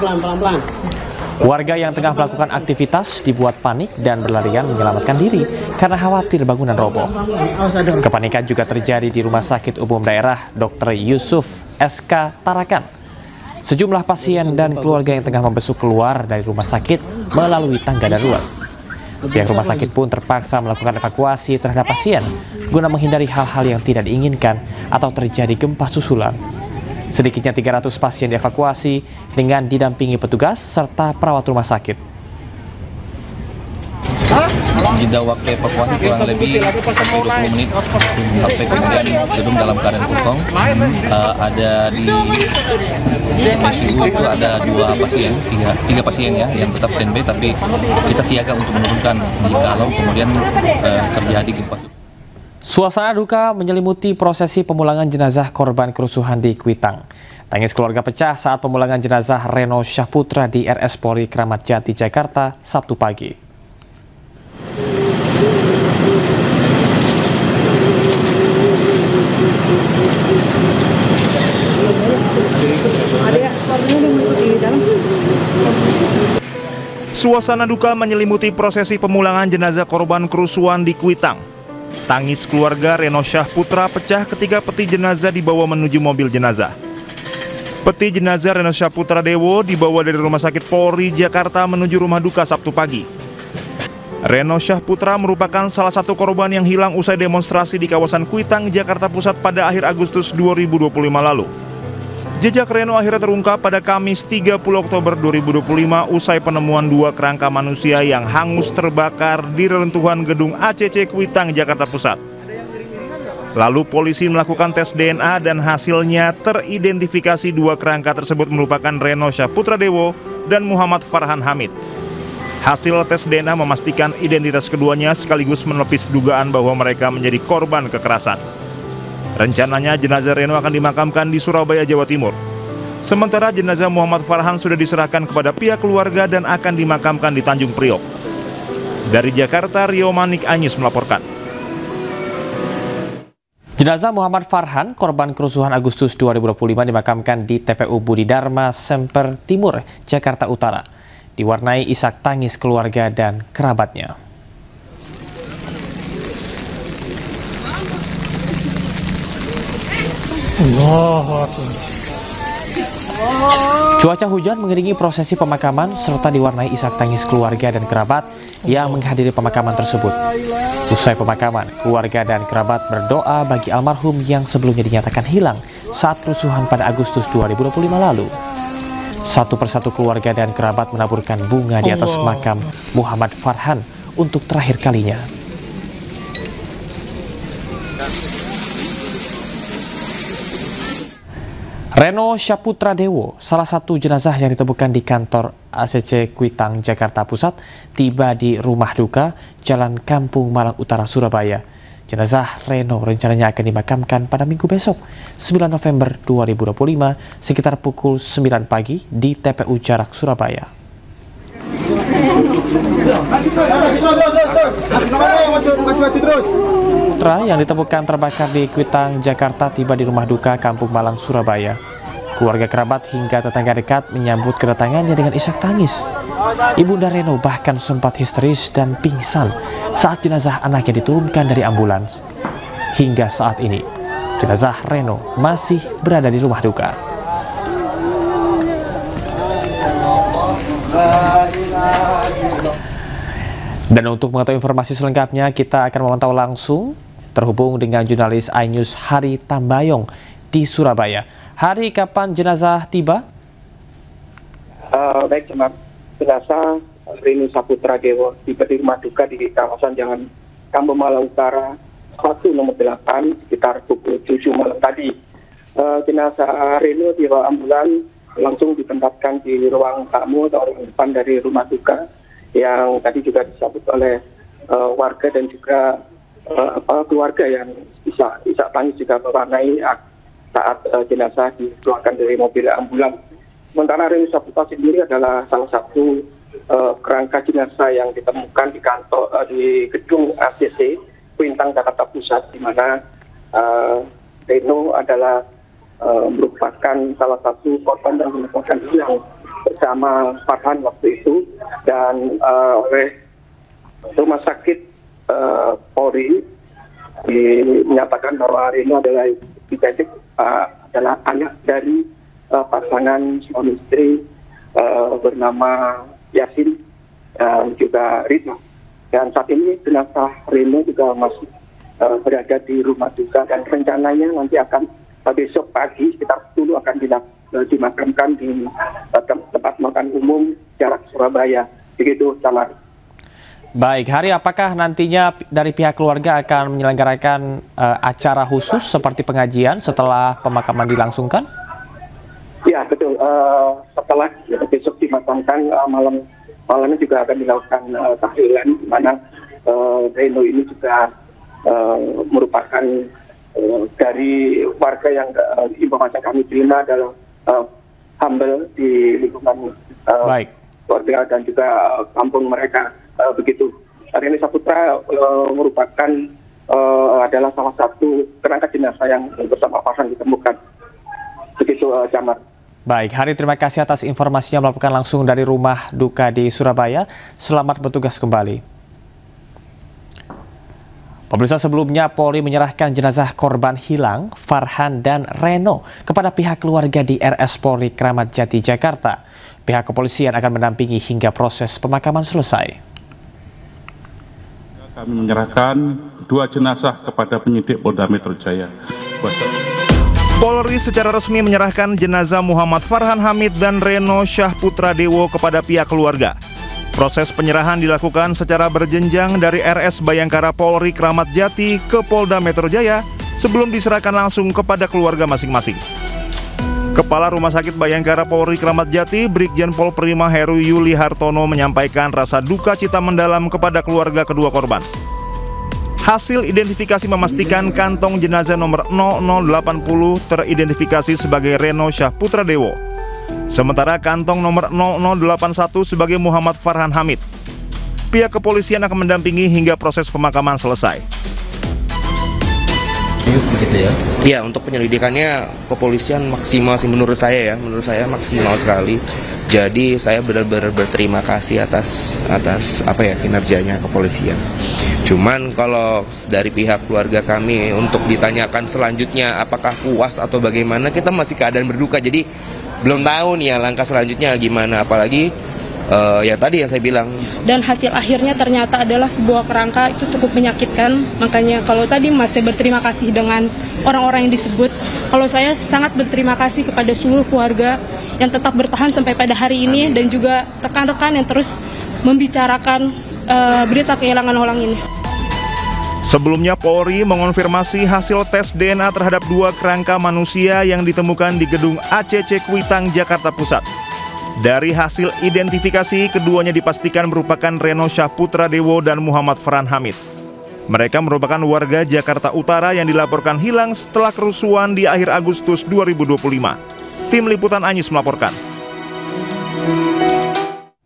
Pelan-pelan. Warga yang tengah melakukan aktivitas dibuat panik dan berlarian menyelamatkan diri karena khawatir bangunan roboh. Kepanikan juga terjadi di Rumah Sakit Umum Daerah Dr. Yusuf SK Tarakan. Sejumlah pasien dan keluarga yang tengah membesuk keluar dari rumah sakit melalui tangga darurat. Pihak rumah sakit pun terpaksa melakukan evakuasi terhadap pasien guna menghindari hal-hal yang tidak diinginkan atau terjadi gempa susulan. Sedikitnya 300 pasien dievakuasi dengan didampingi petugas serta perawat rumah sakit. Jeda waktu evakuasi kurang lebih 20 menit sampai kemudian gedung dalam keadaan kosong. Ada di ICU itu ada tiga pasien ya yang tetap standby, tapi kita siaga untuk menurunkan jikalau kemudian terjadi gempa. Suasana duka menyelimuti prosesi pemulangan jenazah korban kerusuhan di Kuitang. Tangis keluarga pecah saat pemulangan jenazah Reno Syahputra di RS Polri Kramat Jati, Jakarta, Sabtu pagi. Suasana duka menyelimuti prosesi pemulangan jenazah korban kerusuhan di Kuitang. Tangis keluarga Reno Syahputra pecah ketika peti jenazah dibawa menuju mobil jenazah. Peti jenazah Reno Syahputra Dewo dibawa dari Rumah Sakit Polri Jakarta menuju rumah duka Sabtu pagi. Reno Syahputra merupakan salah satu korban yang hilang usai demonstrasi di kawasan Kuitang, Jakarta Pusat pada akhir Agustus 2025 lalu. Jejak Reno akhirnya terungkap pada Kamis 30 Oktober 2025 usai penemuan 2 kerangka manusia yang hangus terbakar di reruntuhan gedung ACC Kuitang, Jakarta Pusat. Lalu polisi melakukan tes DNA dan hasilnya teridentifikasi 2 kerangka tersebut merupakan Reno Syahputra Dewo dan Muhammad Farhan Hamid. Hasil tes DNA memastikan identitas keduanya sekaligus menepis dugaan bahwa mereka menjadi korban kekerasan. Rencananya jenazah Reno akan dimakamkan di Surabaya, Jawa Timur. Sementara jenazah Muhammad Farhan sudah diserahkan kepada pihak keluarga dan akan dimakamkan di Tanjung Priok. Dari Jakarta, Rio Manik Anyus melaporkan. Jenazah Muhammad Farhan, korban kerusuhan Agustus 2025 dimakamkan di TPU Budi Dharma, Semper Timur, Jakarta Utara. Diwarnai isak tangis keluarga dan kerabatnya. Cuaca hujan mengiringi prosesi pemakaman serta diwarnai isak tangis keluarga dan kerabat yang menghadiri pemakaman tersebut. Usai pemakaman, keluarga dan kerabat berdoa bagi almarhum yang sebelumnya dinyatakan hilang saat kerusuhan pada Agustus 2025 lalu. Satu persatu keluarga dan kerabat menaburkan bunga di atas makam Muhammad Farhan untuk terakhir kalinya. Reno Syahputra Dewo, salah satu jenazah yang ditemukan di kantor ACC Kuitang, Jakarta Pusat, tiba di rumah duka Jalan Kampung Malang Utara, Surabaya. Jenazah Reno rencananya akan dimakamkan pada Minggu besok, 9 November 2025, sekitar pukul 9 pagi di TPU Jarak, Surabaya. Putra yang ditemukan terbakar di Kuitang, Jakarta tiba di rumah duka Kampung Malang, Surabaya. Keluarga kerabat hingga tetangga dekat menyambut kedatangannya dengan isak tangis. Ibunda Reno bahkan sempat histeris dan pingsan saat jenazah anaknya diturunkan dari ambulans. Hingga saat ini, jenazah Reno masih berada di rumah duka. Dan untuk mengetahui informasi selengkapnya, kita akan memantau langsung terhubung dengan jurnalis iNews Hari Tambayong di Surabaya. Hari, kapan jenazah tiba? Baik, jenazah Reno Syahputra Dewo tiba di rumah duka di kawasan Jalan Kampung Malang Utara 1 nomor 8 sekitar pukul 7 malam tadi. Jenazah Reno dibawa ambulan langsung ditempatkan di ruang tamu atau ruang depan dari rumah duka yang tadi juga disambut oleh warga dan juga keluarga yang isak tangis juga mewarnai saat jenazah dikeluarkan dari mobil ambulans. Sementara Reno Syahputra sendiri adalah salah satu kerangka jenazah yang ditemukan di kantor di gedung ACC Kuitang, Jakarta Pusat, di mana Reno adalah merupakan salah satu korban yang menemukan hilang bersama Farhan waktu itu, dan oleh Rumah Sakit Polri menyatakan bahwa Reno adalah adalah anak dari pasangan suami istri bernama Yasin dan juga Rino. Dan saat ini jenazah Reno juga masih berada di rumah duka, dan rencananya nanti akan besok pagi sekitar 10 akan dimakamkan di tempat makan umum jarak Surabaya. Begitu, Camar. Baik, Hari, apakah nantinya dari pihak keluarga akan menyelenggarakan acara khusus seperti pengajian setelah pemakaman dilangsungkan? Ya, betul. Setelah besok dimakamkan, malamnya juga akan dilakukan tahlilan, di mana Reno ini juga merupakan dari warga yang informasi kami terima adalah humble di lingkungan keluarga dan juga kampung mereka. Begitu. Reno Saputra merupakan adalah salah satu kerangka jenazah yang bersama Farhan ditemukan. Begitu, Camar. Baik, Hari, terima kasih atas informasinya melaporkan langsung dari rumah duka di Surabaya. Selamat bertugas kembali. Pemirsa, sebelumnya Polri menyerahkan jenazah korban hilang Farhan dan Reno kepada pihak keluarga di RS Polri Kramat Jati, Jakarta. Pihak kepolisian akan mendampingi hingga proses pemakaman selesai. Kami menyerahkan 2 jenazah kepada penyidik Polda Metro Jaya. Polri secara resmi menyerahkan jenazah Muhammad Farhan Hamid dan Reno Syahputra Dewo kepada pihak keluarga. Proses penyerahan dilakukan secara berjenjang dari RS Bayangkara Polri Kramat Jati ke Polda Metro Jaya sebelum diserahkan langsung kepada keluarga masing-masing. Kepala Rumah Sakit Bayangkara Polri Kramat Jati, Brigjen Pol Prima Heru Yuli Hartono menyampaikan rasa duka cita mendalam kepada keluarga kedua korban. Hasil identifikasi memastikan kantong jenazah nomor 0080 teridentifikasi sebagai Reno Syahputra Dewo. Sementara kantong nomor 0081 sebagai Muhammad Farhan Hamid. Pihak kepolisian akan mendampingi hingga proses pemakaman selesai. Begitu ya? Ya, untuk penyelidikannya kepolisian maksimal sih menurut saya maksimal sekali. Jadi saya benar-benar berterima kasih atas kinerjanya kepolisian. Cuman kalau dari pihak keluarga kami untuk ditanyakan selanjutnya apakah puas atau bagaimana, kita masih keadaan berduka. Jadi belum tahu nih ya langkah selanjutnya gimana, apalagi yang tadi yang saya bilang. Dan hasil akhirnya ternyata adalah sebuah kerangka, itu cukup menyakitkan. Makanya kalau tadi Mas saya berterima kasih dengan orang-orang yang disebut, kalau saya sangat berterima kasih kepada seluruh keluarga yang tetap bertahan sampai pada hari ini, dan juga rekan-rekan yang terus membicarakan berita kehilangan orang ini. Sebelumnya Polri mengonfirmasi hasil tes DNA terhadap 2 kerangka manusia yang ditemukan di gedung ACC Kuitang, Jakarta Pusat. Dari hasil identifikasi, keduanya dipastikan merupakan Reno Syahputra Dewo dan Muhammad Farhan Hamid. Mereka merupakan warga Jakarta Utara yang dilaporkan hilang setelah kerusuhan di akhir Agustus 2025. Tim Liputan Anyis melaporkan.